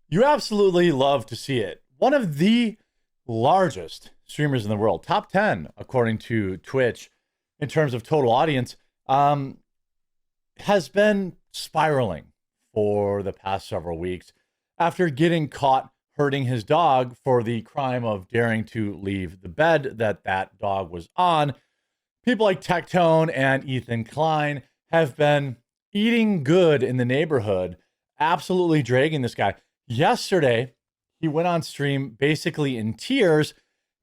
You absolutely love to see it. One of the largest streamers in the world, top 10, according to Twitch, in terms of total audience, has been spiraling for the past several weeks after getting caught hurting his dog for the crime of daring to leave the bed that dog was on. People like Tectone and Ethan Klein have been eating good in the neighborhood, absolutely dragging this guy. Yesterday, he went on stream basically in tears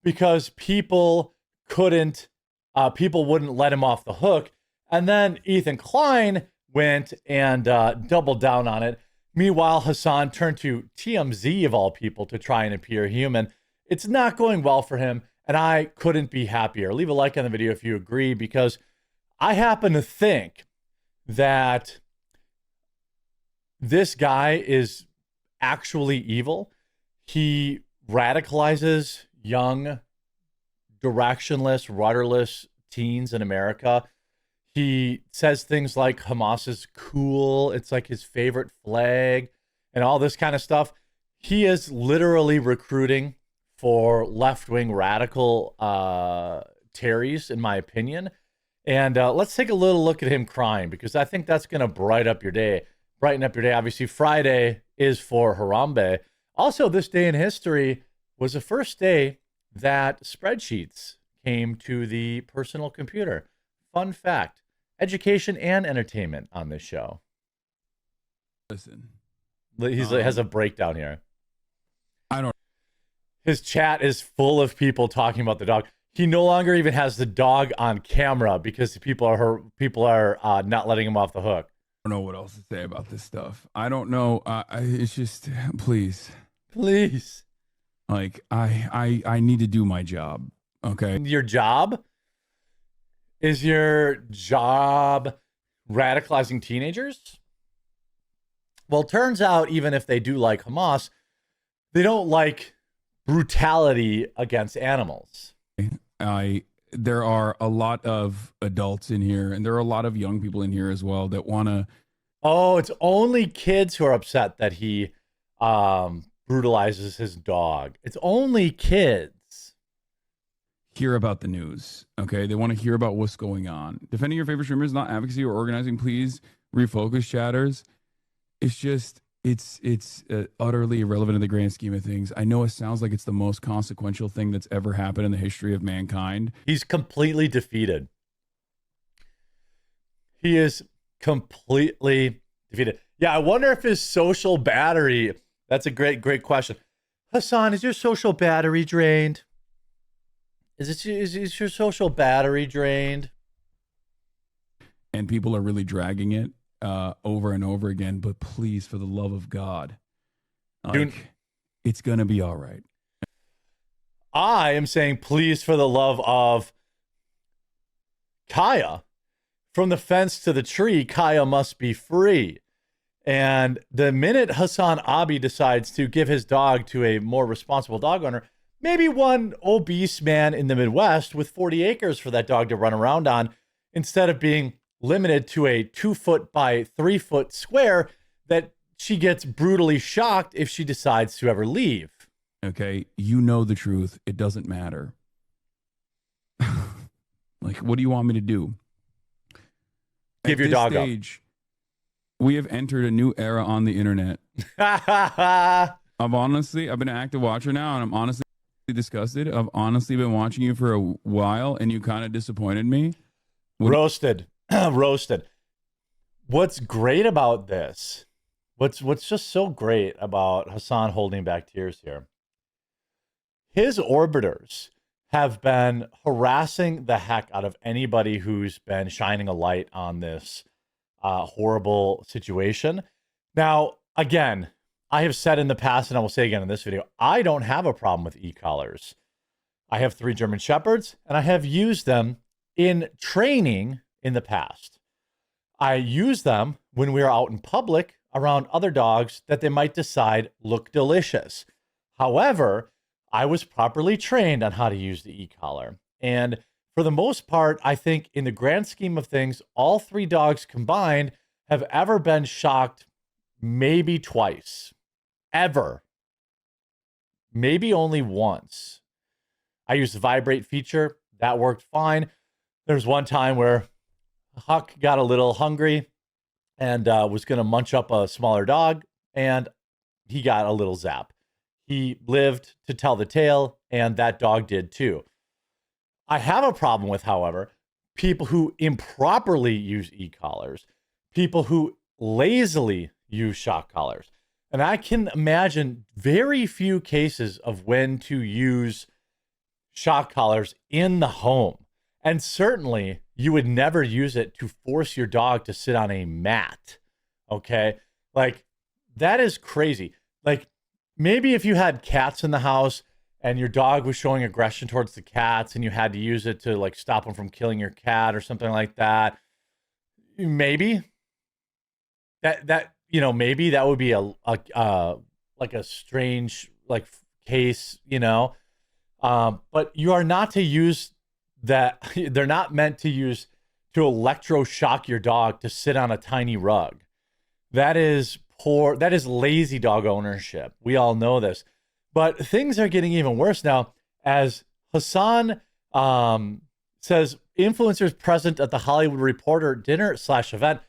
because people wouldn't let him off the hook. And then Ethan Klein went and doubled down on it. Meanwhile, Hasan turned to TMZ of all people to try and appear human. It's not going well for him, and I couldn't be happier. Leave a like on the video if you agree, because I happen to think that this guy is actually evil. He radicalizes young, directionless, rudderless teens in America. He says things like Hamas is cool. It's like his favorite flag and all this kind of stuff. He is literally recruiting for left-wing radical Terrys, in my opinion. And let's take a little look at him crying, because I think that's going to brighten up your day. Obviously, Friday is for Harambe. Also, this day in history was the first day that spreadsheets came to the personal computer. Fun fact. Education and entertainment on this show. Listen, He has a breakdown here. I don't. His chat is full of people talking about the dog. He no longer even has the dog on camera because people are not letting him off the hook. I don't know what else to say about this stuff. I don't know. It's just, please. Like, I need to do my job. Okay. Your job? Is your job radicalizing teenagers? Well, it turns out even if they do like Hamas, they don't like brutality against animals. There are a lot of adults in here, and there are a lot of young people in here as well that want to. Oh, it's only kids who are upset that he brutalizes his dog. It's only kids. Hear about the news. Okay, they want to hear about what's going on. Defending your favorite streamer is not advocacy or organizing. Please refocus, chatters. It's just it's utterly irrelevant in the grand scheme of things. I know it sounds like it's the most consequential thing that's ever happened in the history of mankind. He's completely defeated. He is completely defeated. Yeah, I wonder if his social battery. That's a great question. Hasan, is your social battery drained? Is your social battery drained? And people are really dragging it over and over again. But please, for the love of God, it's going to be all right. I am saying, please, for the love of Kaya, from the fence to the tree, Kaya must be free. And the minute Hasan Abi decides to give his dog to a more responsible dog owner, maybe one obese man in the Midwest with 40 acres for that dog to run around on, instead of being limited to a 2-foot by 3-foot square that she gets brutally shocked if she decides to ever leave. Okay, you know the truth. It doesn't matter. Like, what do you want me to do? Give your dog up. We have entered a new era on the internet. I've been an active watcher now, and I'm honestly disgusted. I've honestly been watching you for a while, and you kind of disappointed me. Roasted. What's great about this? What's just so great about Hasan holding back tears here? His orbiters have been harassing the heck out of anybody who's been shining a light on this horrible situation. Now, again, I have said in the past, and I will say again in this video, I don't have a problem with e-collars. I have 3 German Shepherds, and I have used them in training in the past. I use them when we are out in public around other dogs that they might decide look delicious. However, I was properly trained on how to use the e-collar. And for the most part, I think in the grand scheme of things, all 3 dogs combined have ever been shocked maybe twice. ever. Maybe only once. I used the vibrate feature. That worked fine. There's one time where Huck got a little hungry and was going to munch up a smaller dog, and he got a little zap. He lived to tell the tale, and that dog did too. I have a problem with, however, people who improperly use e-collars, people who lazily use shock collars. And I can imagine very few cases of when to use shock collars in the home. And certainly you would never use it to force your dog to sit on a mat. Okay. Like, that is crazy. Like, maybe if you had cats in the house and your dog was showing aggression towards the cats and you had to use it to like stop them from killing your cat or something like that, maybe maybe that would be a like a strange like case, but you are not to use that. They're not meant to use to electroshock your dog to sit on a tiny rug. That is poor. That is lazy dog ownership. We all know this. But things are getting even worse now, as Hasan says influencers present at the Hollywood Reporter dinner/event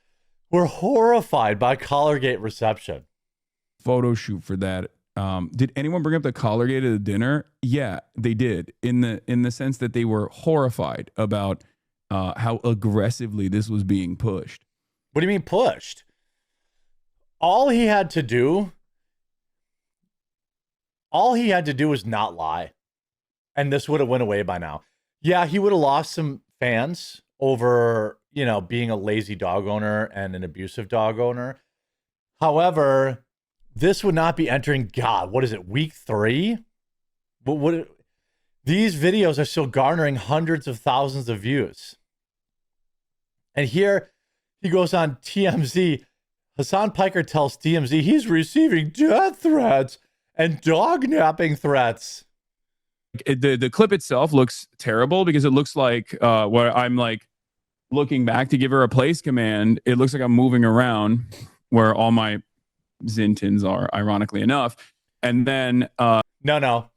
were horrified by Collargate reception. Photo shoot for that. Did anyone bring up the Collargate at the dinner? Yeah, they did. In the sense that they were horrified about how aggressively this was being pushed. What do you mean pushed? All he had to do was not lie, and this would have went away by now. Yeah, he would have lost some fans over, being a lazy dog owner and an abusive dog owner. However, this would not be entering, God, what is it, week 3? These videos are still garnering hundreds of thousands of views. And here he goes on TMZ. Hasan Piker tells TMZ he's receiving death threats and dog napping threats. The clip itself looks terrible because it looks like where I'm like looking back to give her a place command. It looks like I'm moving around where all my Zintons are, ironically enough. And then No.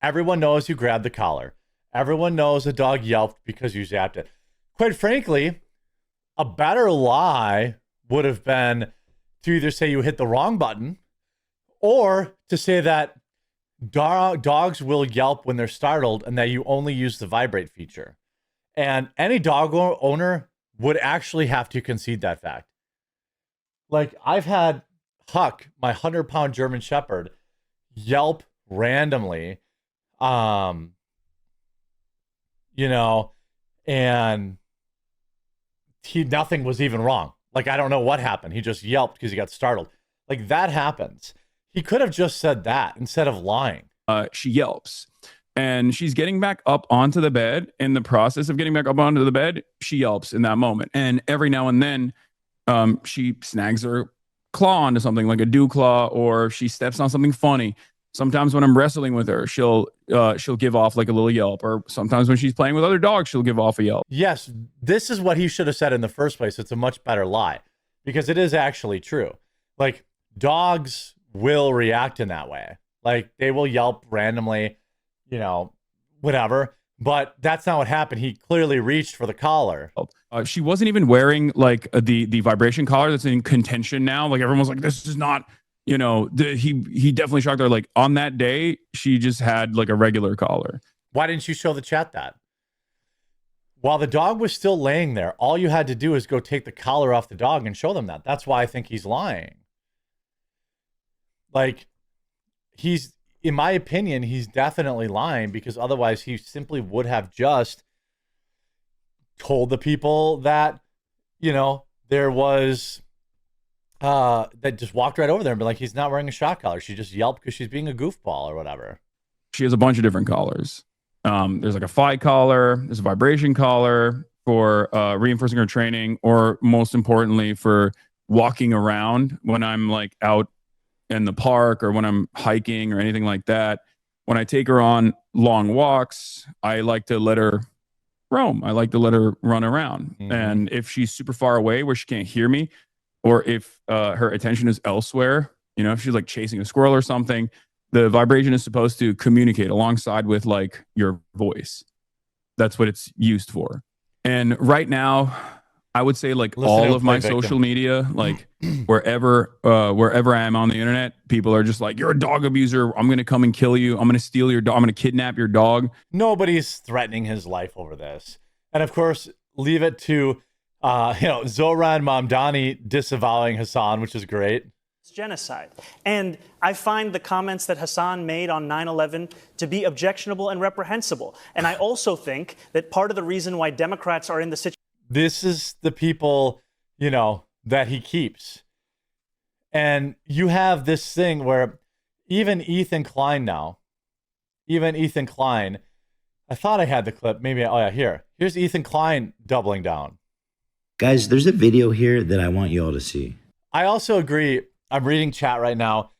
Everyone knows you grabbed the collar. Everyone knows the dog yelped because you zapped it. Quite frankly, a better lie would have been to either say you hit the wrong button or to say that dogs will yelp when they're startled and that you only use the vibrate feature. And any dog owner would actually have to concede that fact. Like, I've had Huck, my 100-pound German Shepherd, yelp randomly, and nothing was even wrong. Like, I don't know what happened. He just yelped because he got startled. Like, that happens. He could have just said that instead of lying. She yelps and she's getting back up onto the bed. In the process of getting back up onto the bed, she yelps in that moment. And every now and then she snags her claw onto something like a dew claw, or she steps on something funny. Sometimes when I'm wrestling with her, she'll give off like a little yelp, or sometimes when she's playing with other dogs, she'll give off a yelp. Yes, this is what he should have said in the first place. It's a much better lie because it is actually true. Like, dogs will react in that way. Like, they will yelp randomly, whatever. But that's not what happened. He clearly reached for the collar. She wasn't even wearing like the vibration collar that's in contention now. Like, everyone was like, this is not, he definitely shocked her. Like, on that day, she just had like a regular collar. Why didn't you show the chat that? While the dog was still laying there, all you had to do is go take the collar off the dog and show them that. That's why I think he's lying. Like, in my opinion, he's definitely lying, because otherwise he simply would have just told the people that, there was, that just walked right over there and be like, he's not wearing a shock collar. She just yelped because she's being a goofball or whatever. She has a bunch of different collars. There's like a phi collar, there's a vibration collar for reinforcing her training, or most importantly for walking around when I'm like out in the park or when I'm hiking or anything like that. When I take her on long walks, I like to let her roam. I like to let her run around. Mm-hmm. And if she's super far away where she can't hear me, or if her attention is elsewhere You know, if she's like chasing a squirrel or something, the vibration is supposed to communicate alongside with like your voice. That's what it's used for. And right now, I would say like Listen to all him of play my victim. social media, like wherever I am on the internet, people are just like, "You're a dog abuser. I'm gonna come and kill you. I'm gonna steal your dog. I'm gonna kidnap your dog." Nobody's threatening his life over this. And of course, leave it to Zoran Mamdani disavowing Hasan, which is great. It's genocide. And I find the comments that Hasan made on 9/11 to be objectionable and reprehensible. And I also think that part of the reason why Democrats are in the situation. This is the people, that he keeps. And you have this thing where even Ethan Klein, I thought I had the clip. Maybe, here's Ethan Klein doubling down. Guys, there's a video here that I want you all to see. I also agree. I'm reading chat right now.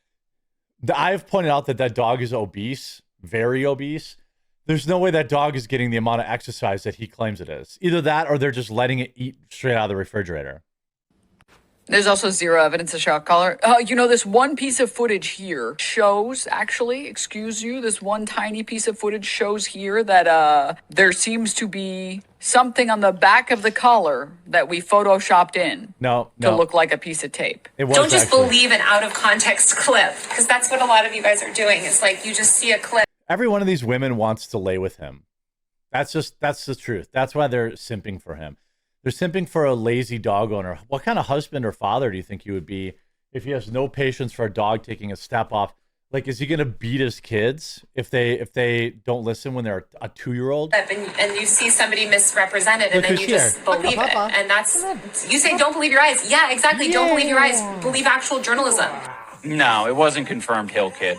I've pointed out that dog is obese, very obese. There's no way that dog is getting the amount of exercise that he claims it is. Either that or they're just letting it eat straight out of the refrigerator. There's also zero evidence of shock collar. This one piece of footage here shows, this one tiny piece of footage shows here that there seems to be something on the back of the collar that we photoshopped in to look like a piece of tape. Don't just believe an out of context clip, because that's what a lot of you guys are doing. It's like you just see a clip. Every one of these women wants to lay with him. That's the truth. That's why they're simping for him. They're simping for a lazy dog owner. What kind of husband or father do you think he would be if he has no patience for a dog taking a step off? Like, is he going to beat his kids if they don't listen when they're a 2-year-old? And you see somebody misrepresented, and then you just believe it. And that's, you say, don't believe your eyes. Yeah, exactly. Don't believe your eyes. Believe actual journalism. No, it wasn't confirmed Hill Kid.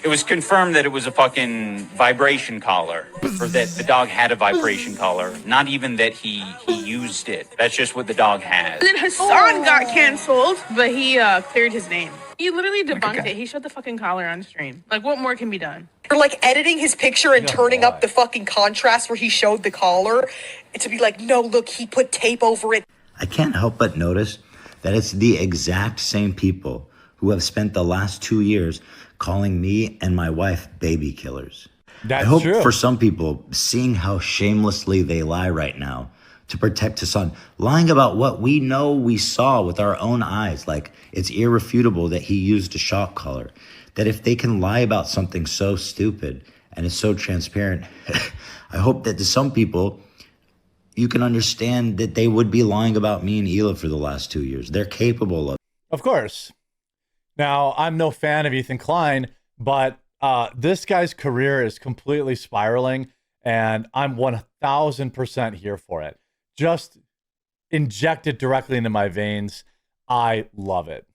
It was confirmed that it was a fucking vibration collar, or that the dog had a vibration collar. Not even that he used it. That's just what the dog has. Then Hasan got canceled, but he cleared his name. He literally debunked it. He showed the fucking collar on stream. Like, what more can be done? Or like editing his picture and turning up the fucking contrast where he showed the collar to be like, no, look, he put tape over it. I can't help but notice that it's the exact same people who have spent the last 2 years calling me and my wife baby killers. That's I hope true. for some people, seeing how shamelessly they lie right now to protect Hasan, lying about what we know we saw with our own eyes, like it's irrefutable that he used a shock collar, that if they can lie about something so stupid and it's so transparent, I hope that to some people, you can understand that they would be lying about me and Hila for the last 2 years. They're capable of. Of course. Now, I'm no fan of Ethan Klein, but this guy's career is completely spiraling, and I'm 1,000% here for it. Just inject it directly into my veins. I love it.